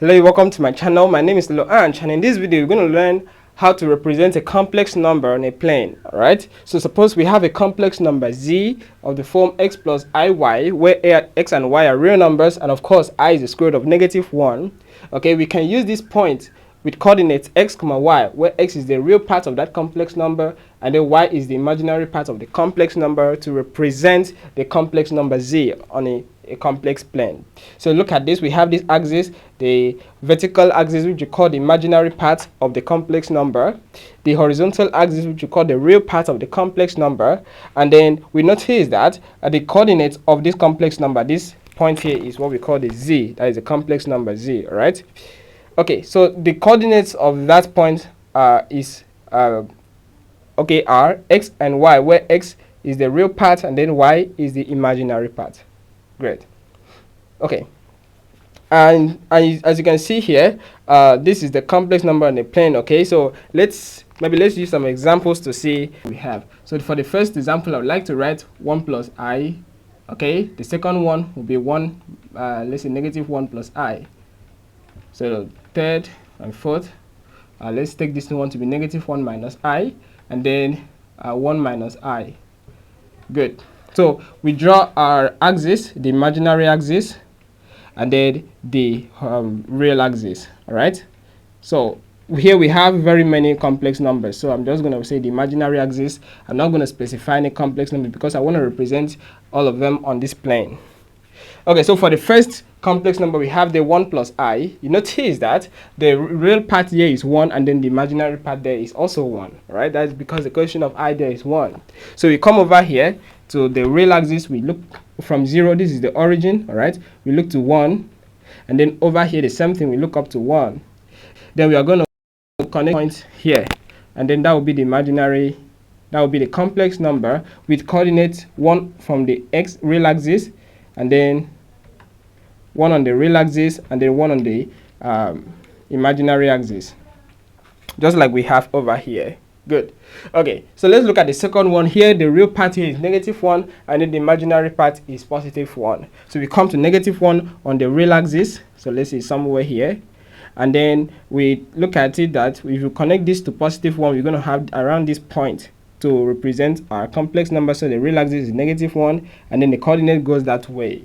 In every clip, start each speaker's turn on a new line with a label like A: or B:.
A: Hello, welcome to my channel. My name is Loanch, and in this video, we're going to learn how to represent a complex number on a plane. Alright, so suppose we have a complex number z of the form x plus iy, where x and y are real numbers, and of course I is the square root of -1. Okay, we can use this point with coordinates x, y, where x is the real part of that complex number and then y is the imaginary part of the complex number, to represent the complex number z on a complex plane. So look at this. We have this axis, the vertical axis, which we call the imaginary part of the complex number, the horizontal axis, which we call the real part of the complex number, and then we notice that the coordinates of this complex number, this point here, is what we call the z, that is the complex number z. All right. Okay, so the coordinates of that point are x and y, where x is the real part and then y is the imaginary part. Great. Okay, and as you can see here, this is the complex number on the plane. Okay, so let's use some examples to see what we have. So for the first example, I would like to write 1 plus I. Okay, the second one will be 1, let's say -1 plus I. So the third and fourth, let's take this one to be -1 minus I, and then 1 minus I. Good. So we draw our axis, the imaginary axis, and then the real axis. All right. So here we have very many complex numbers. So I'm just going to say the imaginary axis. I'm not going to specify any complex number because I want to represent all of them on this plane. Okay, so for the first complex number, we have the 1 plus I. You notice that the real part here is 1, and then the imaginary part there is also 1. Right? That's because the coefficient of I there is 1. So we come over here to the real axis. We look from 0. This is the origin. All right. We look to 1, and then over here the same thing. We look up to 1. Then we are going to connect points here, and then that will be the imaginary. That will be the complex number with coordinates 1 from the x real axis, and then 1 on the real axis, and then 1 on the imaginary axis, just like we have over here. Good. Okay, so let's look at the second one here. The real part here is -1, and then the imaginary part is +1. So we come to -1 on the real axis, so let's say somewhere here, and then we look at it that if you connect this to +1, we're going to have around this point to represent our complex number. So the real axis is -1, and then the coordinate goes that way.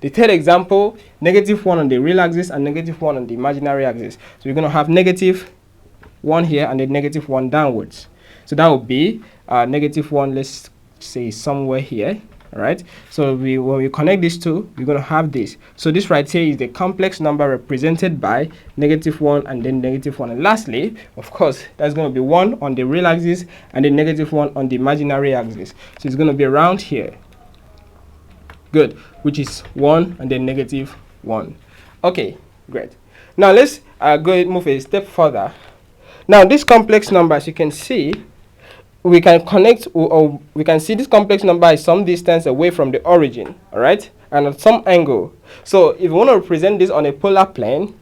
A: The third example, -1 on the real axis and -1 on the imaginary axis. So we're going to have -1 here and then -1 downwards. So that would be -1, let's say somewhere here. All right. So when we connect these two, we're going to have this. So this right here is the complex number represented by -1 and then -1. And lastly, of course, that's going to be 1 on the real axis and then -1 on the imaginary axis. So it's going to be around here. Good. Which is 1 and then -1. Okay, great. Now let's move a step further. Now this complex number, as you can see, we can connect, or we can see this complex number is some distance away from the origin, all right, and at some angle. So if you want to represent this on a polar plane,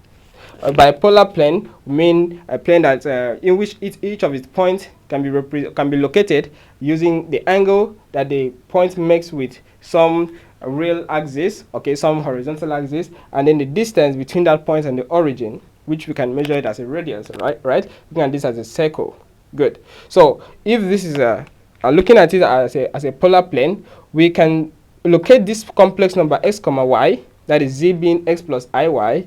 A: by a polar plane, we mean a plane that in which each of its points can be located using the angle that the point makes with some real axis, okay, some horizontal axis, and then the distance between that point and the origin, which we can measure it as a radius, right? Looking at this as a circle. Good. So if this is looking at it as a polar plane, we can locate this complex number x, y, that is z being x plus iy,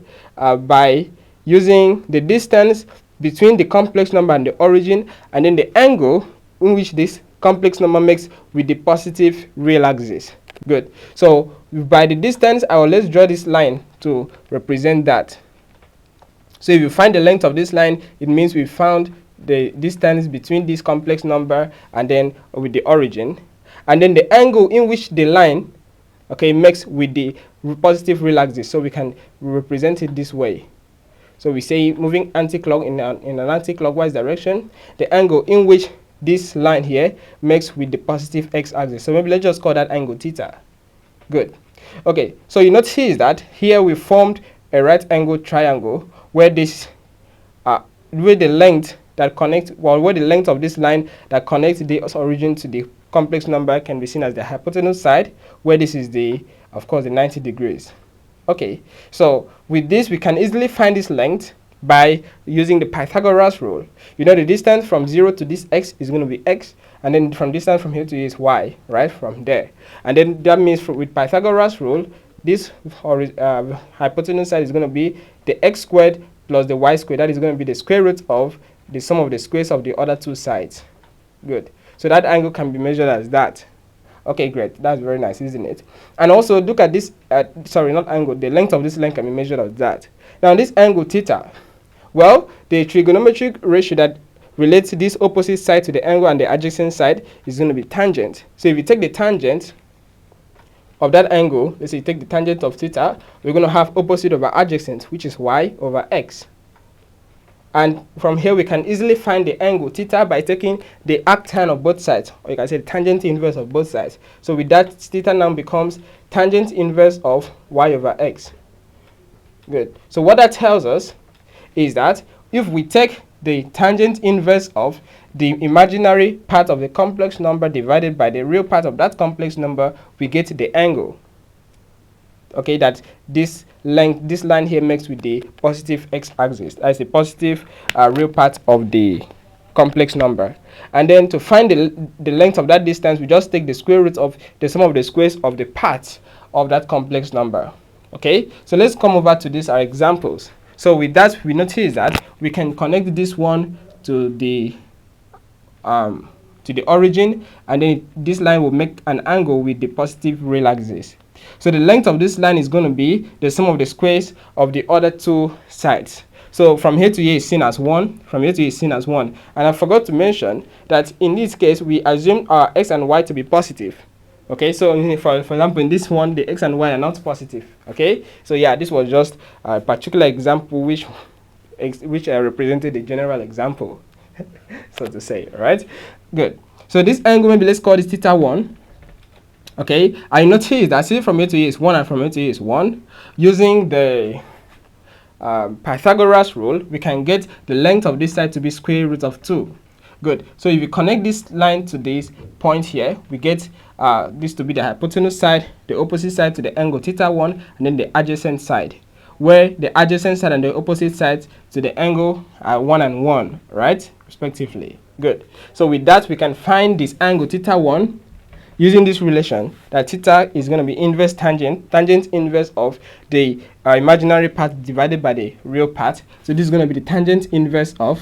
A: by using the distance between the complex number and the origin, and then the angle in which this complex number makes with the positive real axis. Good. So by the distance, let's draw this line to represent that. So if you find the length of this line, it means we found the distance between this complex number and then with the origin, and then the angle in which the line, okay, makes with the positive real axis. So we can represent it this way. So we say moving in an anti-clockwise direction, the angle in which this line here makes with the positive x-axis. So maybe let's just call that angle theta. Good. Okay, so you notice that here we formed a right angle triangle where this where the length of this line that connects the origin to the complex number can be seen as the hypotenuse side, where this is of course the 90 degrees. Okay, so with this we can easily find this length by using the Pythagoras rule. You know the distance from 0 to this x is going to be x, and then from distance from here to here is y, right, from there. And then that means with Pythagoras rule, this hypotenuse side is going to be the x squared plus the y squared. That is going to be the square root of the sum of the squares of the other two sides. Good. So that angle can be measured as that. Okay, great. That's very nice, isn't it? And also look at this, sorry, not angle. The length of this line can be measured as that. Now this angle theta, well, the trigonometric ratio that relates this opposite side to the angle and the adjacent side is going to be tangent. So if you take the tangent of that angle, let's say you take the tangent of theta, we're going to have opposite over adjacent, which is y over x. And from here we can easily find the angle theta by taking the arctan of both sides, or you can say the tangent inverse of both sides. So with that, theta now becomes tangent inverse of y over x. Good. So what that tells us is that if we take the tangent inverse of the imaginary part of the complex number divided by the real part of that complex number, we get the angle. Okay, that this line here makes with the positive x-axis. That's the positive real part of the complex number. And then to find the length of that distance, we just take the square root of the sum of the squares of the parts of that complex number. Okay, so let's come over to these examples. So with that, we notice that we can connect this one to the origin, and then this line will make an angle with the positive real axis. So the length of this line is going to be the sum of the squares of the other two sides. So from here to here is seen as 1, from here to here is seen as 1. And I forgot to mention that in this case, we assume our x and y to be positive. Okay, so for example, in this one, the x and y are not positive. Okay, so yeah, this was just a particular example which represented the general example, so to say. All right, good. So this angle, maybe let's call this theta 1. Okay, I notice that see from here to here is 1 and from here to here is 1. Using the Pythagoras rule, we can get the length of this side to be square root of 2. Good. So if you connect this line to this point here, we get this to be the hypotenuse side, the opposite side to the angle theta 1, and then the adjacent side, where the adjacent side and the opposite side to the angle are 1 and 1, right, respectively. Good. So with that, we can find this angle theta 1 using this relation, that theta is going to be inverse tangent inverse of the imaginary part divided by the real part. So this is going to be the tangent inverse of,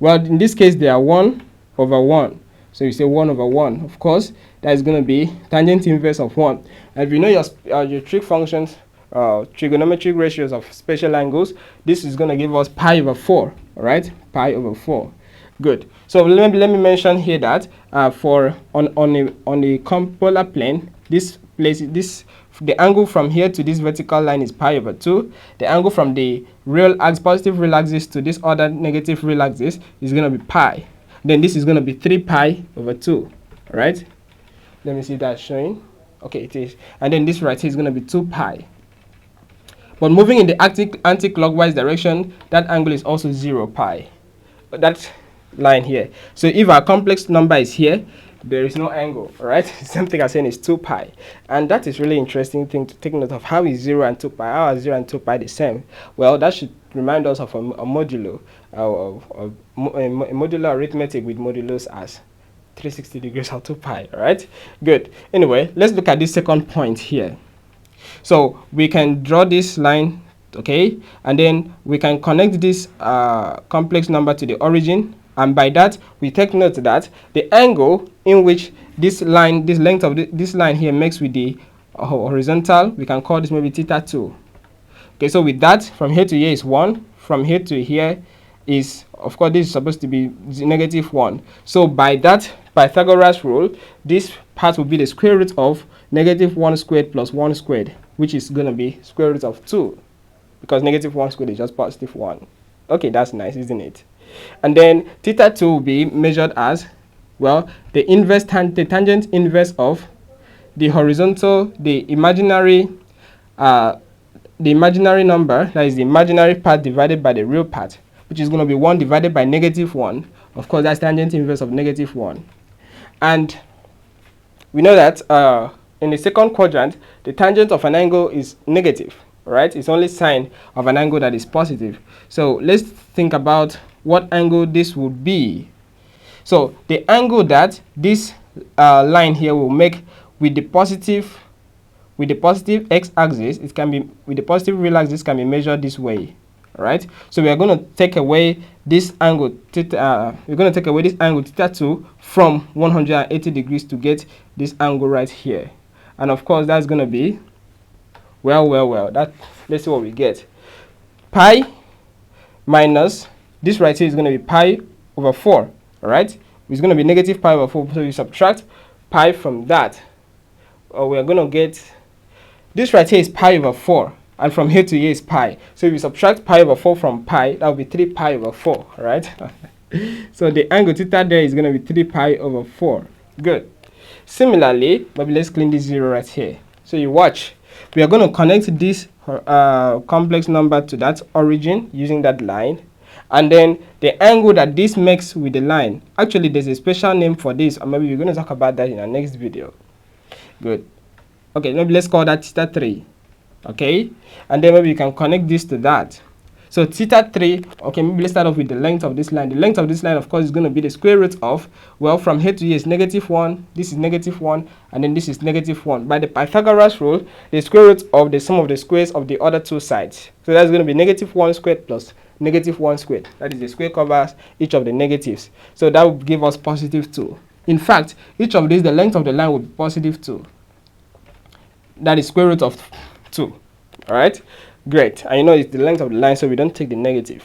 A: well, in this case they are 1 over 1. So you say 1 over 1. Of course, that is going to be tangent inverse of 1. And if you know your trig functions, trigonometric ratios of special angles, this is going to give us pi over 4. All right, pi over 4. Good. So let me mention here that for on the polar plane, the angle from here to this vertical line is pi over 2. The angle from the positive real axis to this other negative real axis is going to be pi. Then this is going to be 3 pi over 2. All right. Let me see that showing. Okay, it is. And then this right here is going to be 2 pi. But moving in the anti-clockwise direction, that angle is also 0 pi. But that's line here. So if our complex number is here, there is no angle. All right, same thing as saying is 2 pi, and that is really interesting thing to take note of. How is 0 and 2 pi? How are 0 and 2 pi the same? Well, that should remind us of a modulo, a modular arithmetic with modulus as 360 degrees or 2 pi. All right, good. Anyway, let's look at this second point here. So we can draw this line, okay, and then we can connect this complex number to the origin. And by that, we take note that the angle in which this length of this line here makes with the horizontal, we can call this maybe theta 2. Okay, so with that, from here to here is 1. From here to here is, of course, this is supposed to be negative 1. So by that Pythagoras rule, this part will be the square root of negative 1 squared plus 1 squared, which is going to be square root of 2, because negative 1 squared is just positive 1. Okay, that's nice, isn't it? And then theta 2 will be measured as, well, the tangent inverse of the horizontal, the imaginary number, that is the imaginary part divided by the real part, which is going to be 1 divided by negative 1. Of course, that's tangent inverse of negative 1. And we know that in the second quadrant, the tangent of an angle is negative, right? It's only sine of an angle that is positive. So let's think about what angle this would be. So the angle that this line here will make with the positive x-axis, it can be with the positive real axis, can be measured this way. All right. So we are going to take away this angle theta. We're going to take away this angle theta 2 from 180 degrees to get this angle right here. And of course, that's going to be that. Let's see what we get. Pi minus this right here is going to be pi over 4. All right. It's going to be negative pi over 4. So you subtract pi from that, or we are going to get this right here is pi over 4. And from here to here is pi. So if you subtract pi over 4 from pi, that will be 3 pi over 4, right? So the angle theta there is going to be 3 pi over 4. Good. Similarly, maybe let's clean this 0 right here. So you watch. We are going to connect this complex number to that origin using that line. And then the angle that this makes with the line. Actually, there's a special name for this. Or maybe we're going to talk about that in our next video. Good. Okay, maybe let's call that theta 3. Okay, and then maybe you can connect this to that. So theta 3, okay, maybe let's start off with the length of this line. The length of this line, of course, is going to be the square root of, well, from here to here is -1, this is -1, and then this is -1. By the Pythagoras rule, the square root of the sum of the squares of the other two sides. So that's going to be -1 squared plus -1 squared. That is, the square covers each of the negatives. So that would give us +2. In fact, each of these, the length of the line will be +2. That is square root of 2. All right, great. And you know it's the length of the line, so we don't take the negative.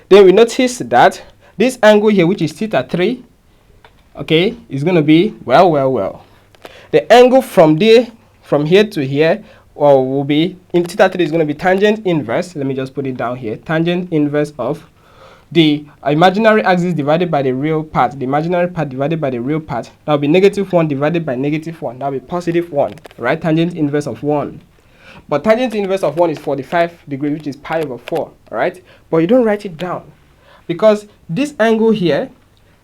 A: Then we notice that this angle here, which is theta 3, okay, is going to be the angle from here to here, or will be in theta 3 is going to be tangent inverse. Let me just put it down here. Tangent inverse of the imaginary axis divided by the real part. The imaginary part divided by the real part. That will be -1 divided by -1. That will be +1. Right? Tangent inverse of 1. But tangent inverse of 1 is 45 degrees, which is pi over 4. All right? But you don't write it down, because this angle here,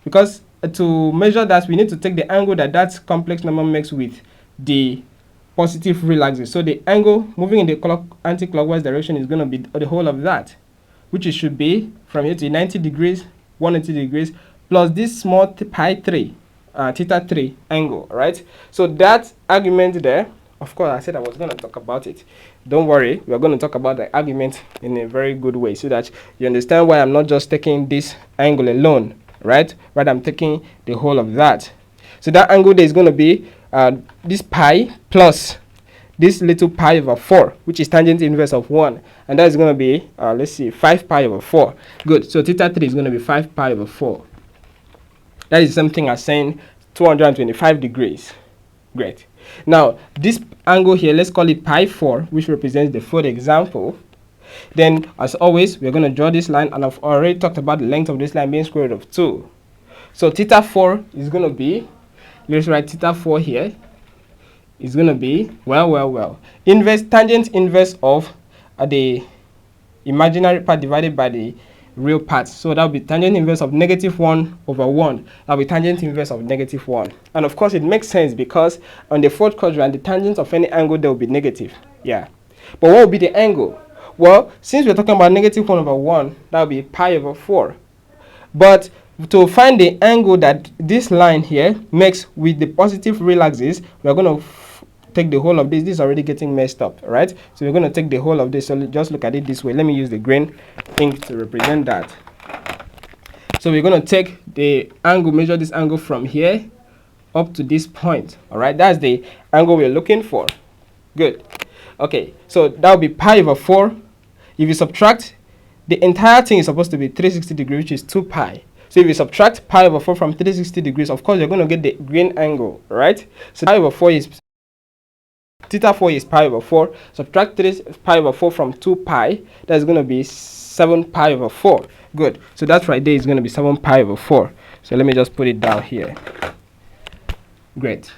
A: because to measure that, we need to take the angle that that complex number makes with the positive real axis. So the angle moving in the anti-clockwise direction is going to be the whole of that, which it should be from here to 90 degrees, 180 degrees, plus this small pi 3, theta 3 angle. All right? So that argument there, of course, I said I was going to talk about it. Don't worry, we are going to talk about the argument in a very good way, so that you understand why I'm not just taking this angle alone, right? Rather, I'm taking the whole of that. So that angle there is going to be this pi plus this little pi over 4, which is tangent inverse of 1. And that is going to be, let's see, 5 pi over 4. Good. So theta 3 is going to be 5 pi over 4. That is something as saying 225 degrees. Great. Now, this angle here, let's call it pi 4, which represents the fourth example. Then, as always, we're going to draw this line, and I've already talked about the length of this line being square root of 2. So theta 4 is going to be, let's write theta 4 here, is going to be, inverse, tangent inverse of the imaginary part divided by the real part. So that will be tangent inverse of -1 over 1. That will be tangent inverse of -1. And of course, it makes sense, because on the fourth quadrant, the tangent of any angle there will be negative. Yeah. But what will be the angle? Well, since we're talking about -1 over 1, that will be pi over 4. But to find the angle that this line here makes with the positive real axis, we're going to take the whole of this. This is already getting messed up, right? So we're going to take the whole of this. So just look at it this way. Let me use the green ink to represent that. So we're going to take the angle, measure this angle from here up to this point. All right, that's the angle we're looking for. Good. Okay, so that will be pi over 4. If you subtract, the entire thing is supposed to be 360 degrees, which is 2 pi. So if you subtract pi over 4 from 360 degrees, of course, you're going to get the green angle, right? So pi over 4 is, theta 4 is pi over 4. Subtract 3 pi over 4 from 2 pi. That's going to be 7 pi over 4. Good. So that right there is going to be 7 pi over 4. So let me just put it down here. Great.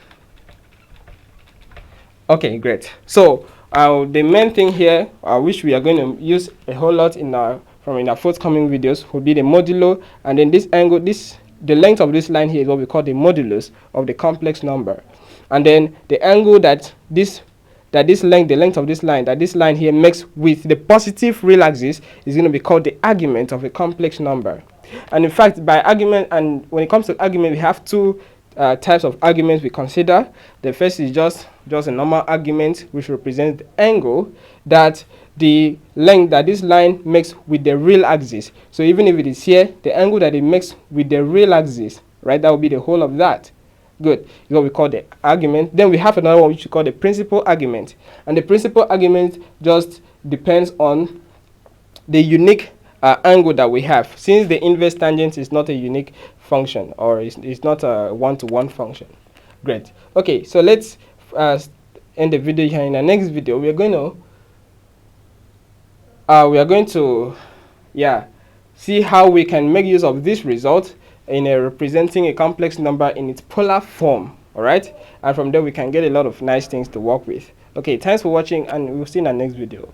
A: Okay, great. So the main thing here, which we are going to use a whole lot in our forthcoming videos, will be the modulo, and then this angle, the length of this line here is what we call the modulus of the complex number. and then the angle that this length, the length of this line, that this line here makes with the positive real axis is going to be called the argument of a complex number. And in fact, by argument, and when it comes to argument, we have two types of arguments we consider. The first is just a normal argument, which represents the angle that the length that this line makes with the real axis. So even if it is here, the angle that it makes with the real axis, right, that will be the whole of that. Good. Is what we call the argument. Then we have another one which we call the principal argument. And the principal argument just depends on the unique angle that we have, since the inverse tangent is not a unique function, or it's not a one-to-one function. Great. Okay, so let's end the video here. In the next video, we are going to see how we can make use of this result in representing a complex number in its polar form. All right, and from there we can get a lot of nice things to work with. Okay, thanks for watching, and we'll see you in the next video.